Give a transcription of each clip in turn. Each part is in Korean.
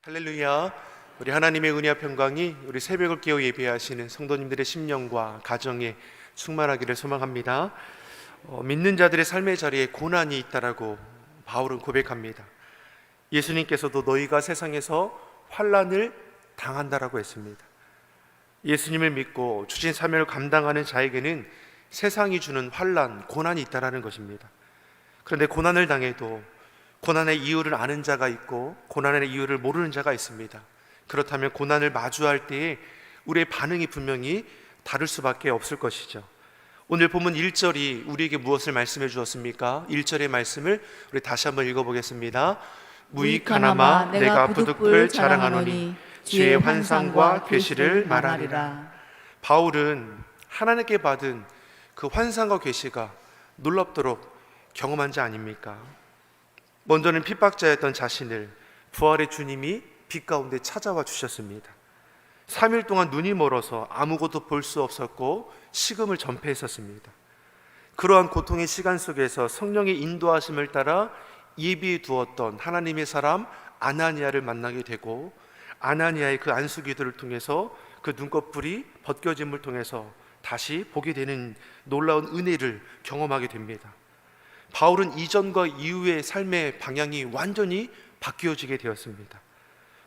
할렐루야. 우리 하나님의 은혜와 평강이 우리 새벽을 깨어 예배하시는 성도님들의 심령과 가정에 충만하기를 소망합니다. 믿는 자들의 삶의 자리에 고난이 있다라고 바울은 고백합니다. 예수님께서도 너희가 세상에서 환난을 당한다라고 했습니다. 예수님을 믿고 주신 사명을 감당하는 자에게는 세상이 주는 환난, 고난이 있다라는 것입니다. 그런데 고난을 당해도 고난의 이유를 아는 자가 있고 고난의 이유를 모르는 자가 있습니다. 그렇다면 고난을 마주할 때에 우리의 반응이 분명히 다를 수밖에 없을 것이죠. 오늘 본문 1절이 우리에게 무엇을 말씀해 주었습니까? 1절의 말씀을 우리 다시 한번 읽어보겠습니다. 무익하나마 내가 부득불 자랑하노니 주의 환상과 계시를 말하리라. 바울은 하나님께 받은 그 환상과 계시가 놀랍도록 경험한 자 아닙니까? 먼저는 핍박자였던 자신을 부활의 주님이 빛 가운데 찾아와 주셨습니다. 3일 동안 눈이 멀어서 아무것도 볼 수 없었고 식음을 전폐했었습니다. 그러한 고통의 시간 속에서 성령의 인도하심을 따라 예비해 두었던 하나님의 사람 아나니아를 만나게 되고, 아나니아의 그 안수기도를 통해서 그 눈꺼풀이 벗겨짐을 통해서 다시 보게 되는 놀라운 은혜를 경험하게 됩니다. 바울은 이전과 이후의 삶의 방향이 완전히 바뀌어지게 되었습니다.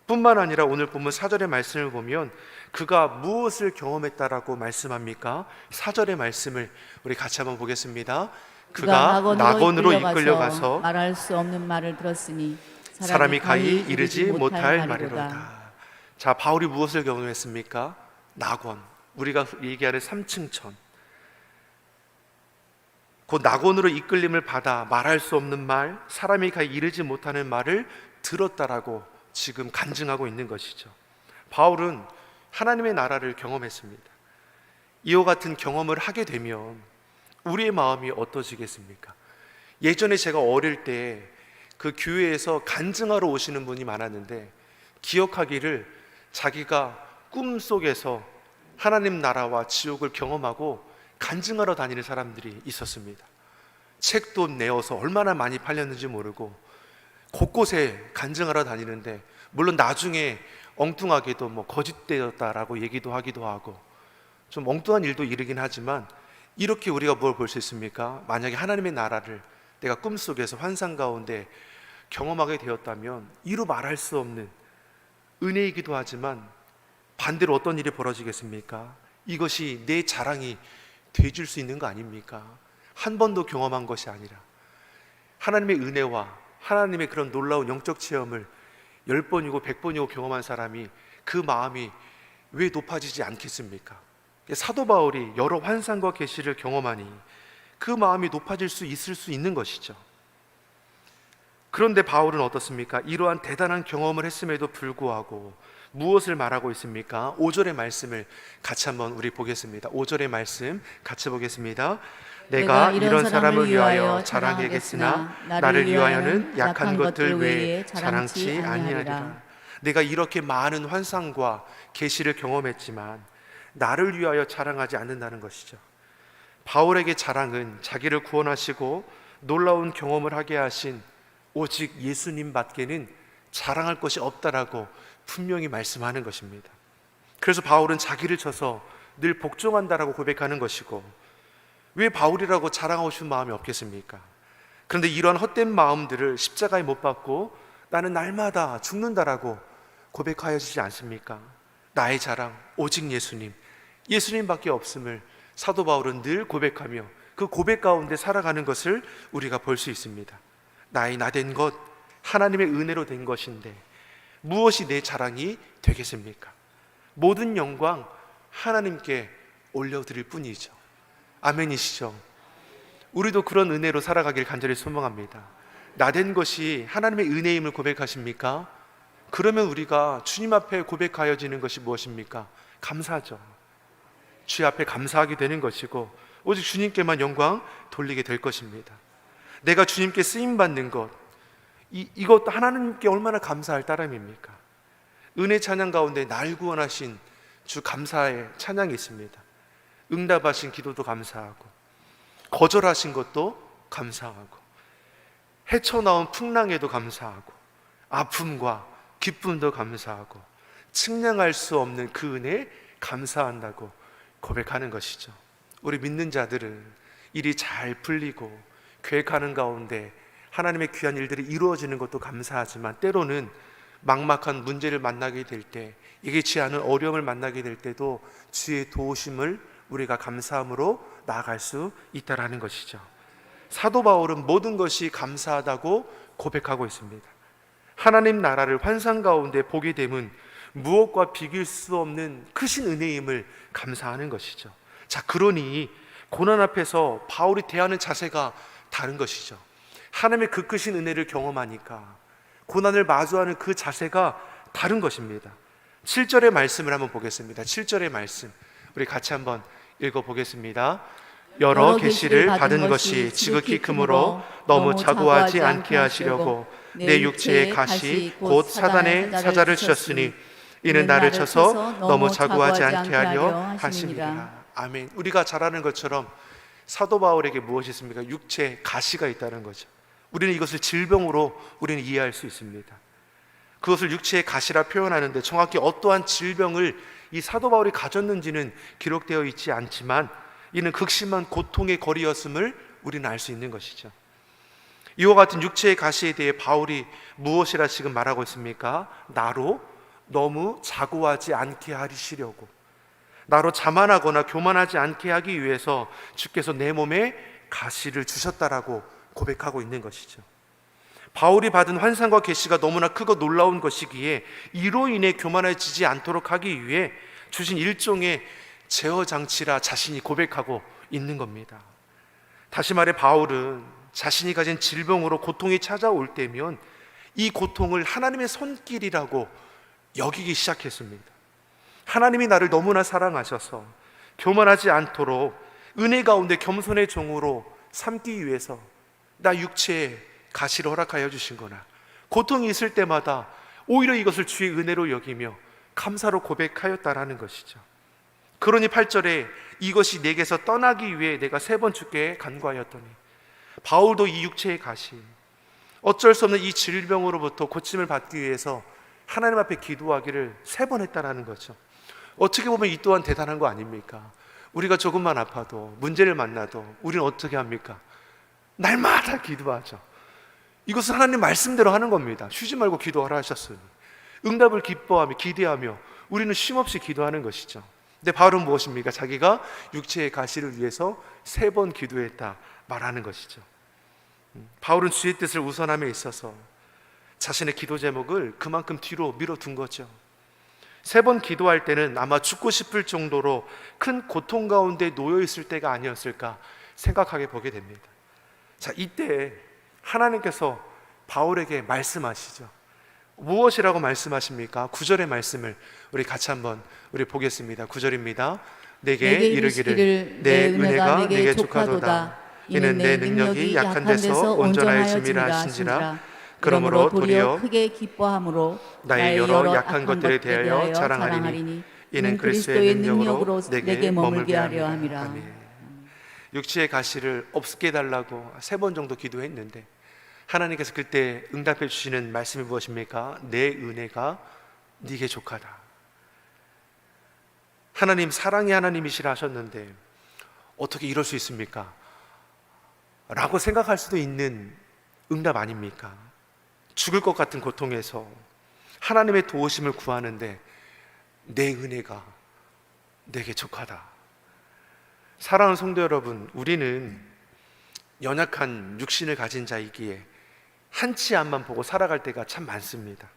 뿐만 아니라 오늘 본문 4절의 말씀을 보면 그가 무엇을 경험했다라고 말씀합니까? 4절의 말씀을 우리 같이 한번 보겠습니다. 그가 낙원으로 이끌려가서 말할 수 없는 말을 들었으니 사람이 가히 이르지 못할 말이로다. 자, 바울이 무엇을 경험했습니까? 낙원, 우리가 얘기하는 3층천, 그 낙원으로 이끌림을 받아 말할 수 없는 말, 사람이 가히 이르지 못하는 말을 들었다라고 지금 간증하고 있는 것이죠. 바울은 하나님의 나라를 경험했습니다. 이와 같은 경험을 하게 되면 우리의 마음이 어떠시겠습니까? 예전에 제가 어릴 때 그 교회에서 간증하러 오시는 분이 많았는데, 기억하기를 자기가 꿈속에서 하나님 나라와 지옥을 경험하고 간증하러 다니는 사람들이 있었습니다. 책도 내어서 얼마나 많이 팔렸는지 모르고 곳곳에 간증하러 다니는데, 물론 나중에 엉뚱하게도 거짓되었다라고 얘기도 하기도 하고 좀 엉뚱한 일도 이르긴 하지만, 이렇게 우리가 뭘 볼 수 있습니까? 만약에 하나님의 나라를 내가 꿈속에서 환상 가운데 경험하게 되었다면 이루 말할 수 없는 은혜이기도 하지만, 반대로 어떤 일이 벌어지겠습니까? 이것이 내 자랑이 되줄 수 있는 거 아닙니까? 한 번도 경험한 것이 아니라 하나님의 은혜와 하나님의 그런 놀라운 영적 체험을 10번이고 100번이고 경험한 사람이 그 마음이 왜 높아지지 않겠습니까? 사도 바울이 여러 환상과 계시를 경험하니 그 마음이 높아질 수 있을 수 있는 것이죠. 그런데 바울은 어떻습니까? 이러한 대단한 경험을 했음에도 불구하고 무엇을 말하고 있습니까? 5절의 말씀을 같이 한번 우리 보겠습니다. 5절의 말씀 같이 보겠습니다. 내가 이런 사람을 위하여 자랑하겠으나 나를 위하여는 약한 것들 외에 자랑치 아니하리라. 내가 이렇게 많은 환상과 계시를 경험했지만 나를 위하여 자랑하지 않는다는 것이죠. 바울에게 자랑은 자기를 구원하시고 놀라운 경험을 하게 하신 오직 예수님 밖에는 자랑할 것이 없다라고 분명히 말씀하는 것입니다. 그래서 바울은 자기를 쳐서 늘 복종한다라고 고백하는 것이고, 왜 바울이라고 자랑하고 싶은 마음이 없겠습니까? 그런데 이러한 헛된 마음들을 십자가에 못 박고 나는 날마다 죽는다라고 고백하여지지 않습니까? 나의 자랑 오직 예수님, 예수님밖에 없음을 사도 바울은 늘 고백하며 그 고백 가운데 살아가는 것을 우리가 볼 수 있습니다. 나의 나된 것 하나님의 은혜로 된 것인데 무엇이 내 자랑이 되겠습니까? 모든 영광 하나님께 올려드릴 뿐이죠. 아멘이시죠? 우리도 그런 은혜로 살아가길 간절히 소망합니다. 나된 것이 하나님의 은혜임을 고백하십니까? 그러면 우리가 주님 앞에 고백하여지는 것이 무엇입니까? 감사죠. 주의 앞에 감사하게 되는 것이고 오직 주님께만 영광 돌리게 될 것입니다. 내가 주님께 쓰임받는 것, 이것도 하나님께 얼마나 감사할 따름입니까? 은혜 찬양 가운데 날 구원하신 주 감사의 찬양이 있습니다. 응답하신 기도도 감사하고 거절하신 것도 감사하고 헤쳐나온 풍랑에도 감사하고 아픔과 기쁨도 감사하고 측량할 수 없는 그 은혜에 감사한다고 고백하는 것이죠. 우리 믿는 자들은 일이 잘 풀리고 계획하는 가운데 하나님의 귀한 일들이 이루어지는 것도 감사하지만 때로는 막막한 문제를 만나게 될 때, 예기치 않은 어려움을 만나게 될 때도 주의 도우심을 우리가 감사함으로 나아갈 수 있다라는 것이죠. 사도 바울은 모든 것이 감사하다고 고백하고 있습니다. 하나님 나라를 환상 가운데 보게 되면 무엇과 비길 수 없는 크신 은혜임을 감사하는 것이죠. 자, 그러니 고난 앞에서 바울이 대하는 자세가 다른 것이죠. 하나님의 그 크신 은혜를 경험하니까 고난을 마주하는 그 자세가 다른 것입니다. 7절의 말씀을 한번 보겠습니다. 7절의 말씀 우리 같이 한번 읽어보겠습니다. 여러 계시를 받은 것이 지극히 크므로 너무 자고하지 않게 하시려고 내 육체의 가시 곧 사단의 사자를 치셨으니 이는 나를 쳐서 너무 자고하지 않게 하려 하심이라. 아멘. 우리가 잘 아는 것처럼 사도 바울에게 무엇이 있습니까? 육체에 가시가 있다는 거죠. 우리는 이것을 질병으로 우리는 이해할 수 있습니다. 그것을 육체의 가시라 표현하는데 정확히 어떠한 질병을 이 사도 바울이 가졌는지는 기록되어 있지 않지만 이는 극심한 고통의 거리였음을 우리는 알 수 있는 것이죠. 이와 같은 육체의 가시에 대해 바울이 무엇이라 지금 말하고 있습니까? 나로 너무 자고하지 않게 하시려고, 나로 자만하거나 교만하지 않게 하기 위해서 주께서 내 몸에 가시를 주셨다라고 고백하고 있는 것이죠. 바울이 받은 환상과 계시가 너무나 크고 놀라운 것이기에 이로 인해 교만해지지 않도록 하기 위해 주신 일종의 제어 장치라 자신이 고백하고 있는 겁니다. 다시 말해 바울은 자신이 가진 질병으로 고통이 찾아올 때면 이 고통을 하나님의 손길이라고 여기기 시작했습니다. 하나님이 나를 너무나 사랑하셔서 교만하지 않도록 은혜 가운데 겸손의 종으로 삼기 위해서 나 육체에 가시를 허락하여 주신 거나 고통이 있을 때마다 오히려 이것을 주의 은혜로 여기며 감사로 고백하였다라는 것이죠. 그러니 8절에 이것이 내게서 떠나기 위해 내가 3번 주께 간구하였더니, 바울도 이 육체의 가시, 어쩔 수 없는 이 질병으로부터 고침을 받기 위해서 하나님 앞에 기도하기를 3번 했다라는 거죠. 어떻게 보면 이 또한 대단한 거 아닙니까? 우리가 조금만 아파도 문제를 만나도 우리는 어떻게 합니까? 날마다 기도하죠. 이것은 하나님 말씀대로 하는 겁니다. 쉬지 말고 기도하라 하셨으니 응답을 기뻐하며 기대하며 우리는 쉼없이 기도하는 것이죠. 근데 바울은 무엇입니까? 자기가 육체의 가시를 위해서 3번 기도했다 말하는 것이죠. 바울은 주의 뜻을 우선함에 있어서 자신의 기도 제목을 그만큼 뒤로 밀어둔 거죠. 3번 기도할 때는 아마 죽고 싶을 정도로 큰 고통 가운데 놓여 있을 때가 아니었을까 생각하게 보게 됩니다. 자, 이때 하나님께서 바울에게 말씀하시죠. 무엇이라고 말씀하십니까? 9절의 말씀을 우리 같이 한번 우리 보겠습니다. 9절입니다. 내게 이르기를 내 은혜가 내게 족하도다. 이는 내 능력이 약한 데서 온전하여짐이라 하신지라. 그러므로 도리어 크게 기뻐함으로 나의 여러 약한 것들에 대하여 자랑하리니 이는 그리스도의 능력으로 내게 머물게 하려 함이라. 아멘. 육체의 가시를 없게 해달라고 3번 정도 기도했는데 하나님께서 그때 응답해 주시는 말씀이 무엇입니까? 내 은혜가 네게 족하다. 하나님 사랑의 하나님이시라 하셨는데 어떻게 이럴 수 있습니까? 라고 생각할 수도 있는 응답 아닙니까? 죽을 것 같은 고통에서 하나님의 도우심을 구하는데 내 은혜가 내게 족하다. 사랑하는 성도 여러분, 우리는 연약한 육신을 가진 자이기에 한치 앞만 보고 살아갈 때가 참 많습니다.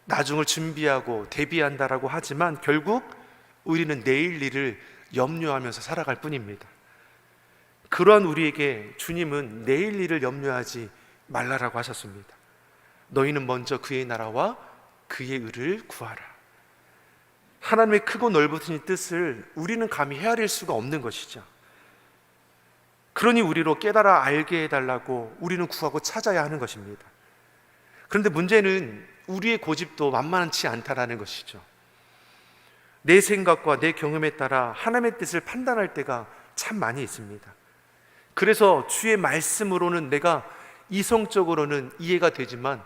나중을 준비하고 대비한다라고 하지만 결국 우리는 내일 일을 염려하면서 살아갈 뿐입니다. 그러한 우리에게 주님은 내일 일을 염려하지 말라라고 하셨습니다. 너희는 먼저 그의 나라와 그의 의를 구하라. 하나님의 크고 넓으신 뜻을 우리는 감히 헤아릴 수가 없는 것이죠. 그러니 우리로 깨달아 알게 해달라고 우리는 구하고 찾아야 하는 것입니다. 그런데 문제는 우리의 고집도 만만치 않다라는 것이죠. 내 생각과 내 경험에 따라 하나님의 뜻을 판단할 때가 참 많이 있습니다. 그래서 주의 말씀으로는 내가 이성적으로는 이해가 되지만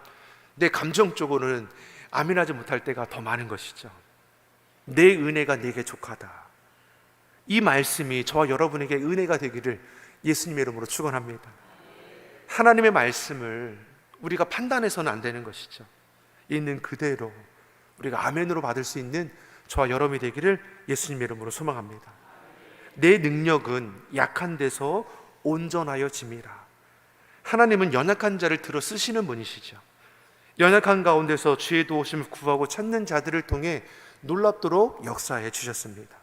내 감정적으로는 아멘하지 못할 때가 더 많은 것이죠. 내 은혜가 내게 족하다. 이 말씀이 저와 여러분에게 은혜가 되기를 예수님의 이름으로 축원합니다. 하나님의 말씀을 우리가 판단해서는 안 되는 것이죠. 있는 그대로 우리가 아멘으로 받을 수 있는 저와 여러분이 되기를 예수님의 이름으로 소망합니다. 내 능력은 약한 데서 온전하여 짐이라. 하나님은 연약한 자를 들어 쓰시는 분이시죠. 연약한 가운데서 주의 도우심을 구하고 찾는 자들을 통해 놀랍도록 역사해 주셨습니다.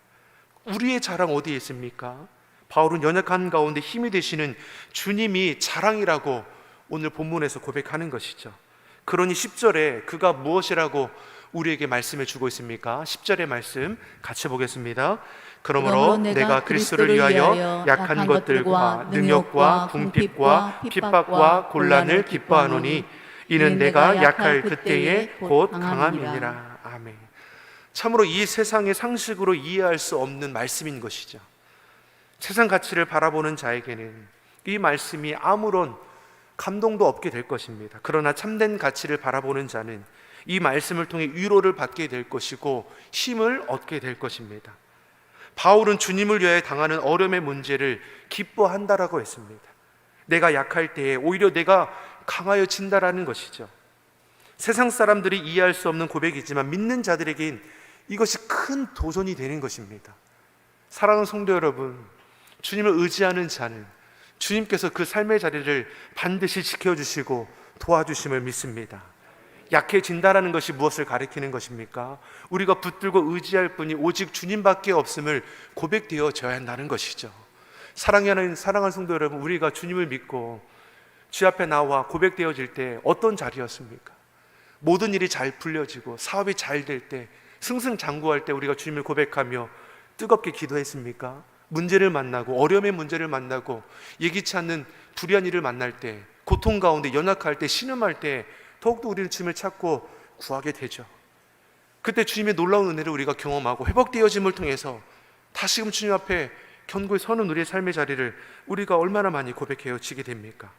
우리의 자랑 어디에 있습니까? 바울은 연약한 가운데 힘이 되시는 주님이 자랑이라고 오늘 본문에서 고백하는 것이죠. 그러니 10절에 그가 무엇이라고 우리에게 말씀해 주고 있습니까? 10절의 말씀 같이 보겠습니다. 그러므로 내가 그리스도를 위하여 약한 것들과 능력과 궁핍과 핍박과 곤란을 기뻐하노니 이는 내가 약할 그때에 곧 강함이니라. 아멘. 참으로 이 세상의 상식으로 이해할 수 없는 말씀인 것이죠. 세상 가치를 바라보는 자에게는 이 말씀이 아무런 감동도 없게 될 것입니다. 그러나 참된 가치를 바라보는 자는 이 말씀을 통해 위로를 받게 될 것이고 힘을 얻게 될 것입니다. 바울은 주님을 위하여 당하는 어려움의 문제를 기뻐한다라고 했습니다. 내가 약할 때에 오히려 내가 강하여진다라는 것이죠. 세상 사람들이 이해할 수 없는 고백이지만 믿는 자들에겐 이것이 큰 도전이 되는 것입니다. 사랑하는 성도 여러분, 주님을 의지하는 자는 주님께서 그 삶의 자리를 반드시 지켜주시고 도와주심을 믿습니다. 약해진다라는 것이 무엇을 가리키는 것입니까? 우리가 붙들고 의지할 분이 오직 주님밖에 없음을 고백되어져야 한다는 것이죠. 사랑하는 성도 여러분, 우리가 주님을 믿고 주 앞에 나와 고백되어질 때 어떤 자리였습니까? 모든 일이 잘 풀려지고 사업이 잘 될 때, 승승장구할 때 우리가 주님을 고백하며 뜨겁게 기도했습니까? 문제를 만나고 어려움의 문제를 만나고 예기치 않는 불의한 일을 만날 때, 고통 가운데 연약할 때, 신음할 때 더욱더 우리는 주님을 찾고 구하게 되죠. 그때 주님의 놀라운 은혜를 우리가 경험하고 회복되어짐을 통해서 다시금 주님 앞에 견고히 서는 우리의 삶의 자리를 우리가 얼마나 많이 고백해지게 됩니까?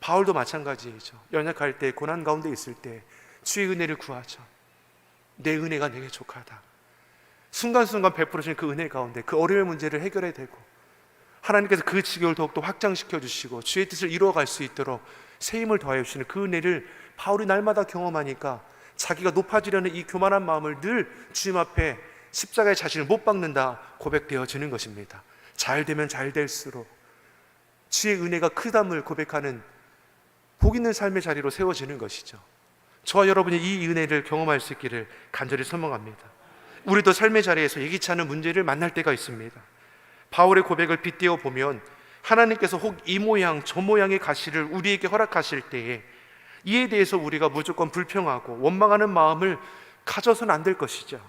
바울도 마찬가지이죠. 연약할 때, 고난 가운데 있을 때 주의 은혜를 구하죠. 내 은혜가 내게 족하다. 순간순간 베풀어주신 그 은혜 가운데 그 어려움의 문제를 해결해야 되고, 하나님께서 그 지경을 더욱더 확장시켜 주시고 주의 뜻을 이루어갈 수 있도록 새 힘을 더하여 주시는 그 은혜를 바울이 날마다 경험하니까 자기가 높아지려는 이 교만한 마음을 늘 주님 앞에 십자가의 자신을 못 박는다 고백되어지는 것입니다. 잘 되면 잘 될수록 주의 은혜가 크담을 고백하는 복 있는 삶의 자리로 세워지는 것이죠. 저와 여러분이 이 은혜를 경험할 수 있기를 간절히 소망합니다. 우리도 삶의 자리에서 예기치 않은 문제를 만날 때가 있습니다. 바울의 고백을 빗대어 보면 하나님께서 혹 이 모양 저 모양의 가시를 우리에게 허락하실 때에 이에 대해서 우리가 무조건 불평하고 원망하는 마음을 가져서는 안 될 것이죠.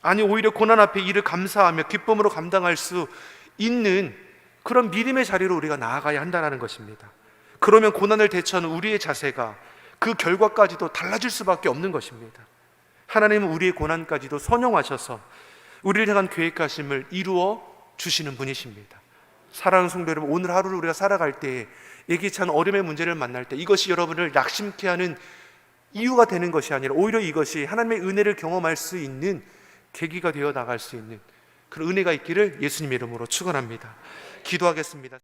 아니, 오히려 고난 앞에 이를 감사하며 기쁨으로 감당할 수 있는 그런 믿음의 자리로 우리가 나아가야 한다는 것입니다. 그러면 고난을 대처하는 우리의 자세가 그 결과까지도 달라질 수밖에 없는 것입니다. 하나님은 우리의 고난까지도 선용하셔서 우리를 향한 계획하심을 이루어 주시는 분이십니다. 사랑하는 성도 여러분, 오늘 하루를 우리가 살아갈 때 예기치 않은 어려움의 문제를 만날 때 이것이 여러분을 낙심케 하는 이유가 되는 것이 아니라 오히려 이것이 하나님의 은혜를 경험할 수 있는 계기가 되어 나갈 수 있는 그런 은혜가 있기를 예수님의 이름으로 축원합니다. 기도하겠습니다.